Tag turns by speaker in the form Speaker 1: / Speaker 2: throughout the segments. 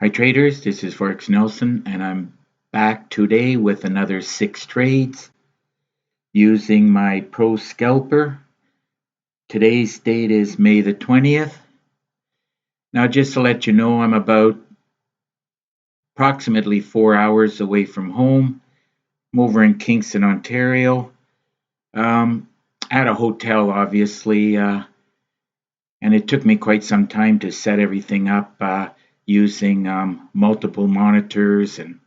Speaker 1: Hi traders, this is Forex Nelson and I'm back today with another 6 trades using my Pro Scalper. Today's date is May the 20th. Now just to let you know, I'm about approximately 4 hours away from home. I'm over in Kingston, Ontario. At a hotel obviously, and it took me quite some time to set everything up using multiple monitors, and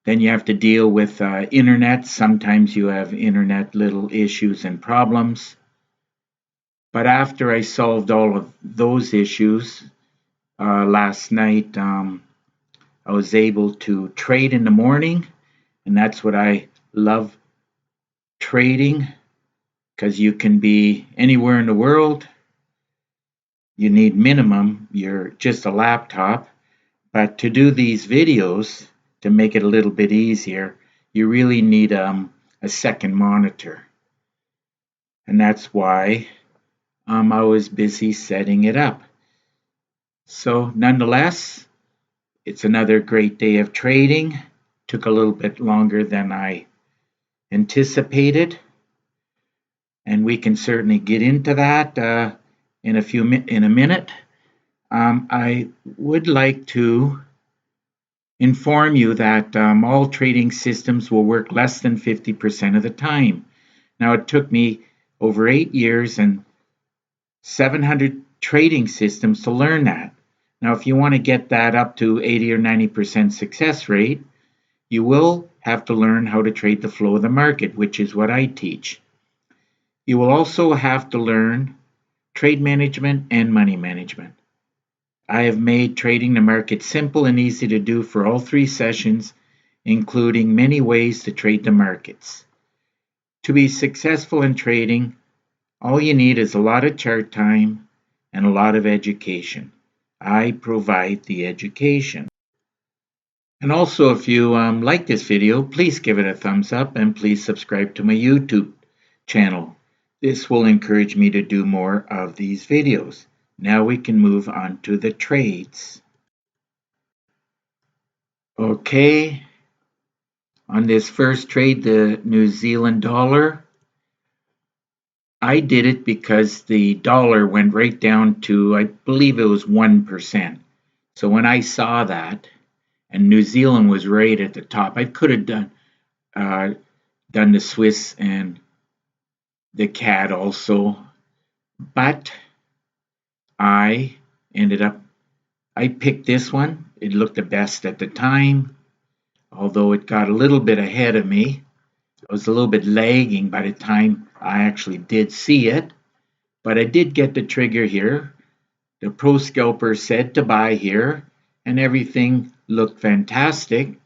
Speaker 1: then you have to deal with internet. Sometimes you have internet little issues and problems. But after I solved all of those issues last night, I was able to trade in the morning. And that's what I love, trading, because you can be anywhere in the world. You need minimum, you're just a laptop. But to do these videos, to make it a little bit easier, you really need a second monitor. And that's why I was busy setting it up. So nonetheless, it's another great day of trading. Took a little bit longer than I anticipated, and we can certainly get into that in a minute. I would like to inform you that all trading systems will work less than 50% of the time. Now, it took me over 8 years and 700 trading systems to learn that. Now, if you want to get that up to 80 or 90% success rate, you will have to learn how to trade the flow of the market, which is what I teach. You will also have to learn trade management and money management. I have made trading the market simple and easy to do for all 3 sessions, including many ways to trade the markets. To be successful in trading, all you need is a lot of chart time and a lot of education. I provide the education. And also, if you like this video, please give it a thumbs up and please subscribe to my YouTube channel. This will encourage me to do more of these videos. Now we can move on to the trades. Okay, on this first trade, the New Zealand dollar, I did it because the dollar went right down to, I believe it was 1%. So when I saw that, and New Zealand was right at the top, I could have done the Swiss and the CAD also, but I picked this one. It looked the best at the time, although it got a little bit ahead of me. It was a little bit lagging by the time I actually did see it, but I did get the trigger here. The Pro Scalper said to buy here, and everything looked fantastic.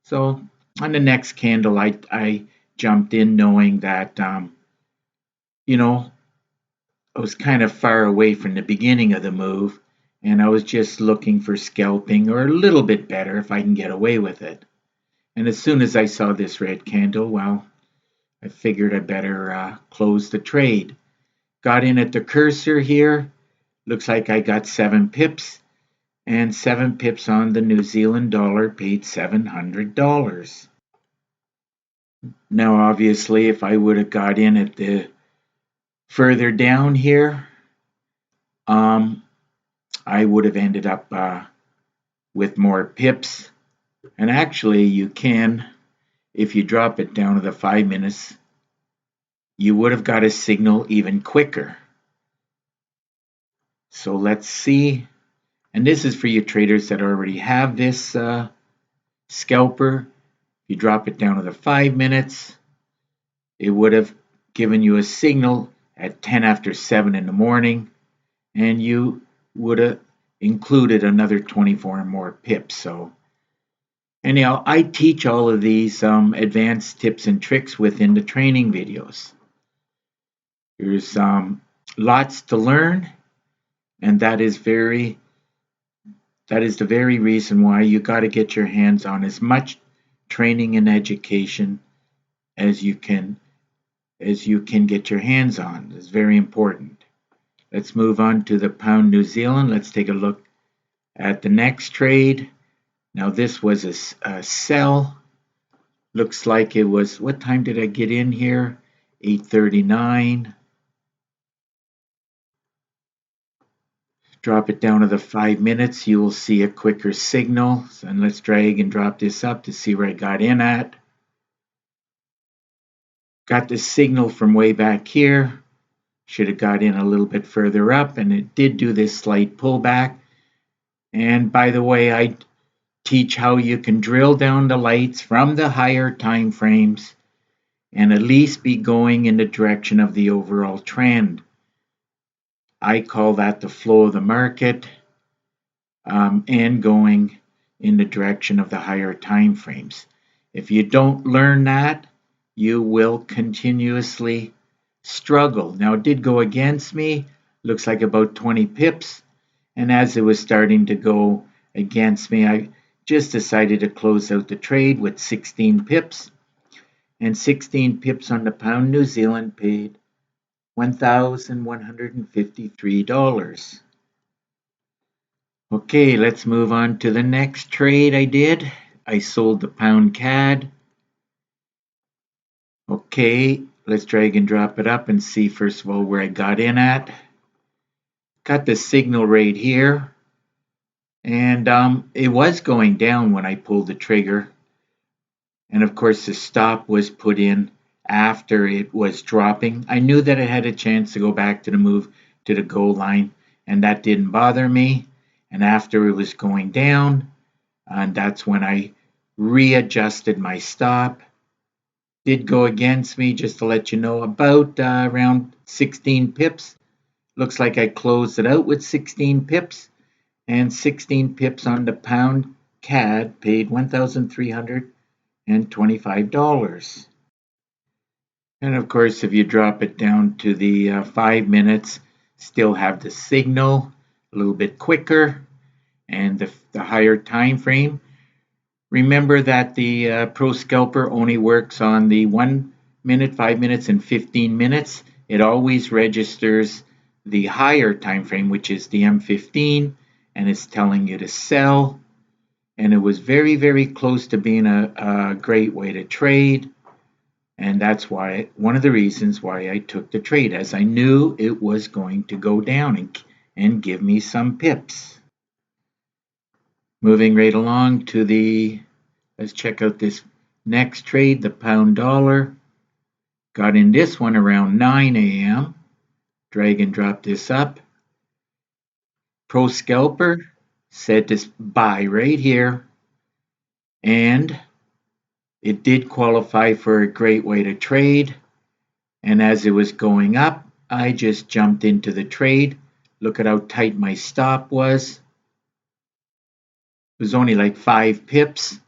Speaker 1: So on the next candle, I jumped in knowing that, I was kind of far away from the beginning of the move, and I was just looking for scalping or a little bit better if I can get away with it. And as soon as I saw this red candle, well, I figured I better close the trade. Got in at the cursor here. Looks like I got 7 pips, and 7 pips on the New Zealand dollar paid $700. Now, obviously, if I would have got in at the further down here, I would have ended up with more pips. And actually, you can, if you drop it down to the 5 minutes, you would have got a signal even quicker. So let's see. And this is for you traders that already have this scalper. You drop it down to the 5 minutes, it would have given you a signal at 10 after 7 in the morning, and you would have included another 24 more pips. So anyhow, I teach all of these advanced tips and tricks within the training videos. There's lots to learn, and that is the very reason why you got to get your hands on as much training and education as you can get your hands on. It's very important. Let's move on to the pound New Zealand. Let's take a look at the next trade. Now this was a sell. Looks like it was, what time did I get in here? 8:39. Drop it down to the 5 minutes. You will see a quicker signal. And let's drag and drop this up to see where I got in at. Got the signal from way back here. Should have got in a little bit further up, and it did do this slight pullback. And by the way, I teach how you can drill down the lights from the higher time frames and at least be going in the direction of the overall trend. I call that the flow of the market, and going in the direction of the higher time frames. If you don't learn that, you will continuously struggle. Now it did go against me, looks like about 20 pips, and as it was starting to go against me, I just decided to close out the trade with 16 pips, and 16 pips on the pound New Zealand paid $1,153. Okay, let's move on to the next trade I did. I sold the pound CAD. Okay, let's drag and drop it up and see first of all where I got in at. Got the signal right here, and it was going down when I pulled the trigger, and of course the stop was put in after it was dropping. I knew that it had a chance to go back to the move to the goal line, and that didn't bother me. And after it was going down, and that's when I readjusted my stop. Did go against me, just to let you know, about around 16 pips. Looks like I closed it out with 16 pips, and 16 pips on the pound CAD paid $1,325. And of course, if you drop it down to the 5 minutes, still have the signal a little bit quicker and the higher time frame. Remember that the Pro Scalper only works on the 1 minute, 5 minutes, and 15 minutes. It always registers the higher time frame, which is the M15, and it's telling you to sell. And it was very, very close to being a great way to trade. And that's why, one of the reasons why I took the trade, as I knew it was going to go down and give me some pips. Moving right along to let's check out this next trade, the pound dollar. Got in this one around 9 a.m. Drag and drop this up. Pro Scalper said to buy right here, and it did qualify for a great way to trade. And as it was going up, I just jumped into the trade. Look at how tight my stop was. It was only like 5 pips.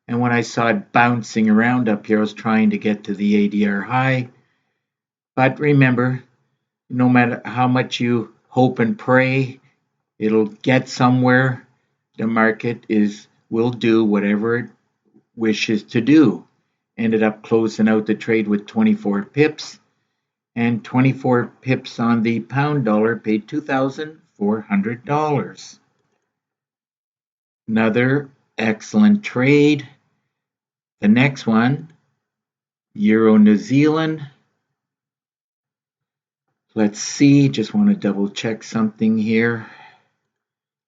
Speaker 1: And when I saw it bouncing around up here, I was trying to get to the ADR high. But remember, no matter how much you hope and pray, it'll get somewhere. The market will do whatever it wishes to do. Ended up closing out the trade with 24 pips. And 24 pips on the pound dollar paid $2,400. Another excellent trade. The next one, Euro New Zealand. Let's see, just want to double check something here.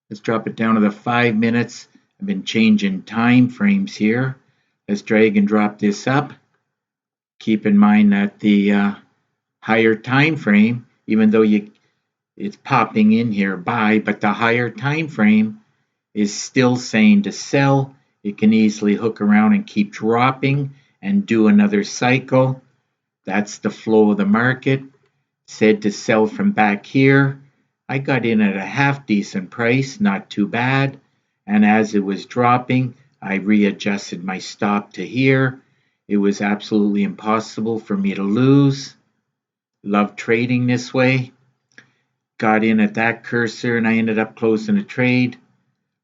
Speaker 1: Let's drop it down to the 5 minutes. I've been changing time frames here. Let's drag and drop this up. Keep in mind that the higher time frame, even though it's popping in here buy, but the higher time frame is still saying to sell. It can easily hook around and keep dropping and do another cycle. That's the flow of the market. Said to sell from back here. I got in at a half decent price, not too bad. And as it was dropping, I readjusted my stop to here. It was absolutely impossible for me to lose. Love trading this way. Got in at that cursor and I ended up closing the trade.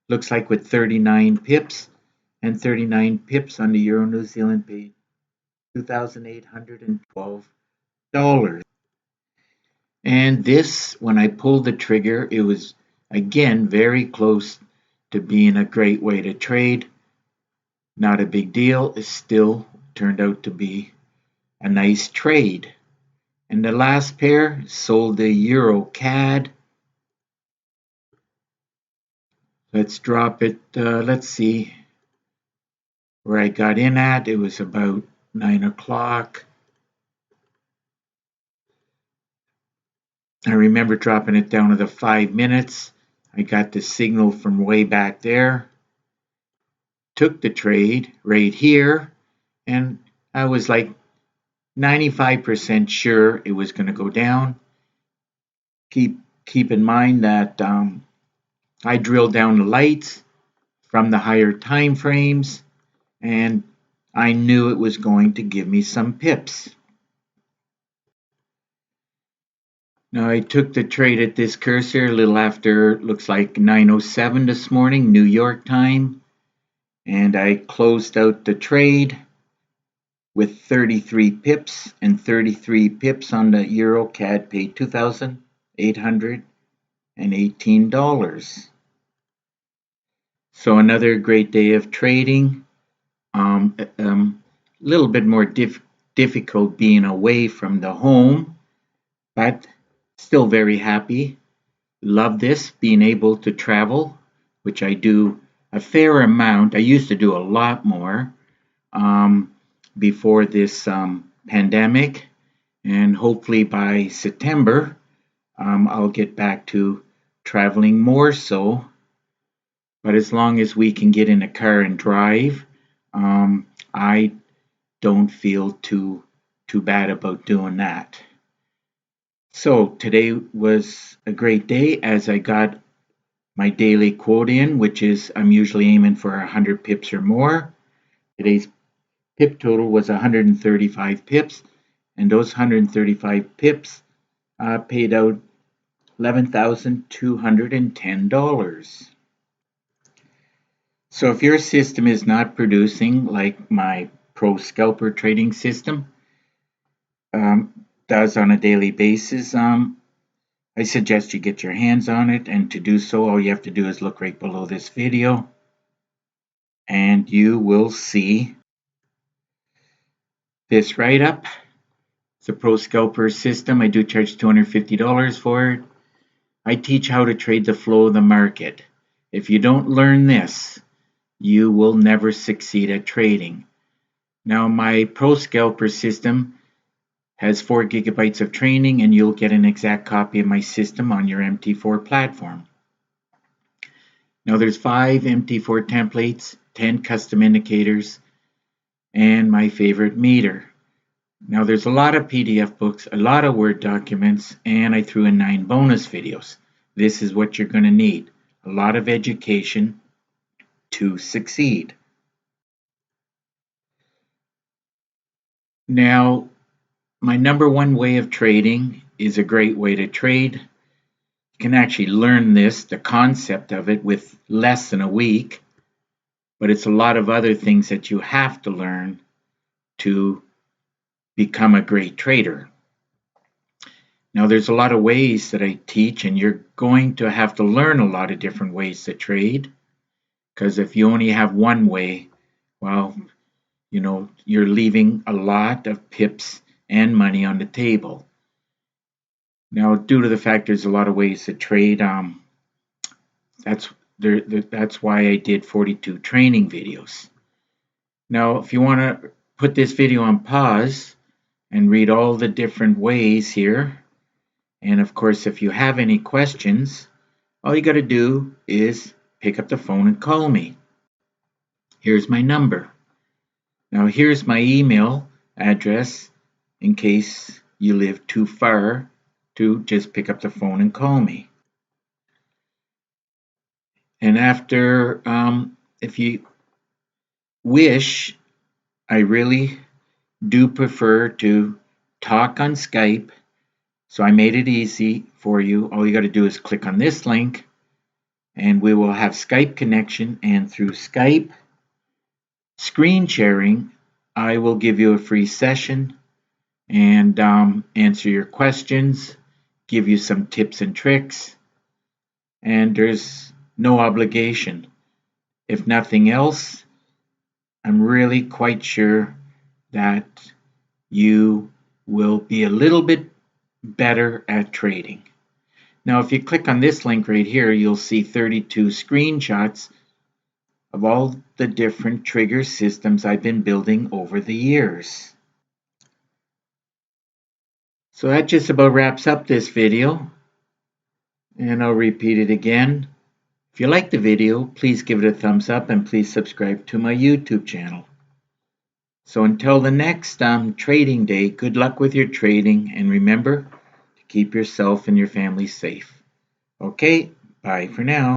Speaker 1: Looks like with 39 pips, and 39 pips on the Euro New Zealand paid $2,812. And this, when I pulled the trigger, it was again very close to being a great way to trade. Not a big deal. It still turned out to be a nice trade. And the last pair sold the Euro CAD. Let's drop it. Let's see where I got in at. It was about 9 o'clock. I remember dropping it down to the 5 minutes. I got the signal from way back there. Took the trade right here, and I was like 95% sure it was going to go down. Keep in mind that I drilled down the lights from the higher time frames, and I knew it was going to give me some pips. Now I took the trade at this cursor a little after, looks like 9:07 this morning, New York time, and I closed out the trade with 33 pips, and 33 pips on the Euro CAD paid $2,818. So another great day of trading. A little bit more difficult being away from the home, but still very happy. Love this, being able to travel, which I do a fair amount. I used to do a lot more before this pandemic, and hopefully by September I'll get back to traveling more so. But as long as we can get in a car and drive, I don't feel too bad about doing that. So today was a great day as I got my daily quote in, which is I'm usually aiming for 100 pips or more. Today's pip total was 135 pips, and those 135 pips paid out $11,210. So if your system is not producing like my Pro Scalper trading system does on a daily basis, I suggest you get your hands on it, and to do so, all you have to do is look right below this video, and you will see this write-up. It's a Pro Scalper system. I do charge $250 for it. I teach how to trade the flow of the market. If you don't learn this, you will never succeed at trading. Now, my Pro Scalper system has 4 gigabytes of training, and you'll get an exact copy of my system on your MT4 platform. Now, there's 5 MT4 templates, 10 custom indicators, and my favorite meter. Now, there's a lot of PDF books, a lot of Word documents, and I threw in 9 bonus videos. This is what you're going to need. A lot of education to succeed. Now, my number one way of trading is a great way to trade. You can actually learn this, the concept of it, with less than a week, but it's a lot of other things that you have to learn to become a great trader. Now, there's a lot of ways that I teach, and you're going to have to learn a lot of different ways to trade, because if you only have one way, well, you're leaving a lot of pips and money on the table. Now, due to the fact there's a lot of ways to trade, that's why I did 42 training videos. Now, if you want to put this video on pause and read all the different ways here, and of course, if you have any questions, all you got to do is pick up the phone and call me. Here's my number. Now, here's my email address in case you live too far to just pick up the phone and call me. And after, if you wish, I really do prefer to talk on Skype. So I made it easy for you. All you got to do is click on this link, and we will have Skype connection. And through Skype screen sharing, I will give you a free session and answer your questions, give you some tips and tricks, and there's no obligation. if nothing else, I'm really quite sure that you will be a little bit better at trading. Now, if you click on this link right here, you'll see 32 screenshots of all the different trigger systems I've been building over the years. So that just about wraps up this video, and I'll repeat it again. If you like the video, please give it a thumbs up and please subscribe to my YouTube channel. So until the next trading day, good luck with your trading, and remember to keep yourself and your family safe. Okay, bye for now.